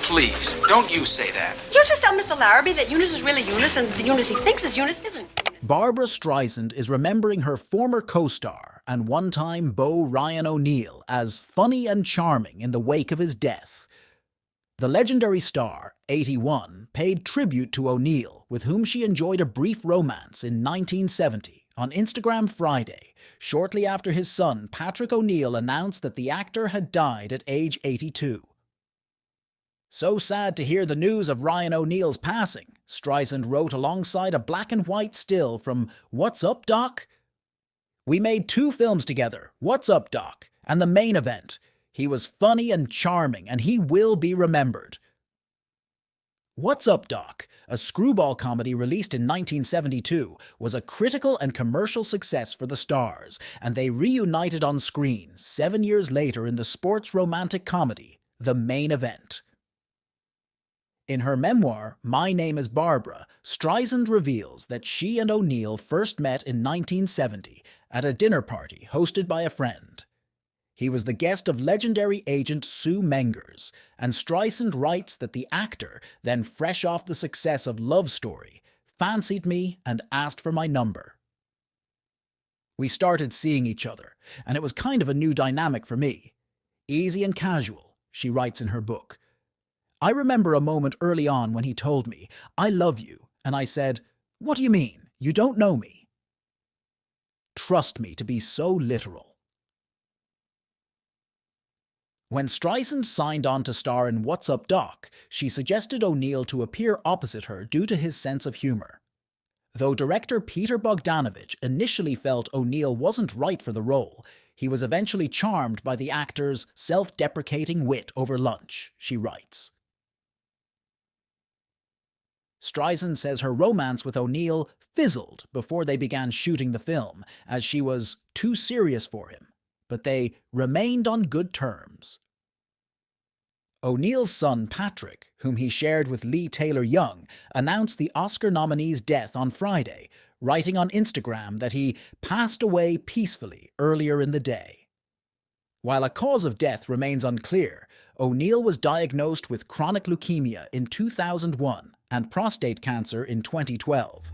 please, don't you say that. You just tell Mr. Larrabee that Eunice is really Eunice and the Eunice he thinks is Eunice isn't Eunice. Barbra Streisand is remembering her former co-star and one-time beau Ryan O'Neal as funny and charming in the wake of his death. The legendary star, 81, paid tribute to O'Neal, with whom she enjoyed a brief romance in 1970, on Instagram Friday, shortly after his son Patrick O'Neal announced that the actor had died at age 82. "So sad to hear the news of Ryan O'Neal's passing," Streisand wrote alongside a black and white still from What's Up, Doc? "We made 2 films together, What's Up, Doc? And The Main Event. He was funny and charming, and he will be remembered." What's Up, Doc, a screwball comedy released in 1972, was a critical and commercial success for the stars, and they reunited on screen 7 years later in the sports romantic comedy, The Main Event. In her memoir, My Name is Barbara, Streisand reveals that she and O'Neal first met in 1970 at a dinner party hosted by a friend. He was the guest of legendary agent Sue Mengers, and Streisand writes that the actor, then fresh off the success of Love Story, fancied me and asked for my number. "We started seeing each other, and it was kind of a new dynamic for me. Easy and casual," she writes in her book. "I remember a moment early on when he told me, 'I love you,' and I said, 'What do you mean? You don't know me.' Trust me to be so literal." When Streisand signed on to star in What's Up, Doc, she suggested O'Neal to appear opposite her due to his sense of humor. Though director Peter Bogdanovich initially felt O'Neal wasn't right for the role, he was eventually charmed by the actor's self-deprecating wit over lunch, she writes. Streisand says her romance with O'Neal fizzled before they began shooting the film, as she was too serious for him, but they remained on good terms. O'Neal's son Patrick, whom he shared with Lee Taylor Young, announced the Oscar nominee's death on Friday, writing on Instagram that he passed away peacefully earlier in the day. While a cause of death remains unclear, O'Neal was diagnosed with chronic leukemia in 2001 and prostate cancer in 2012.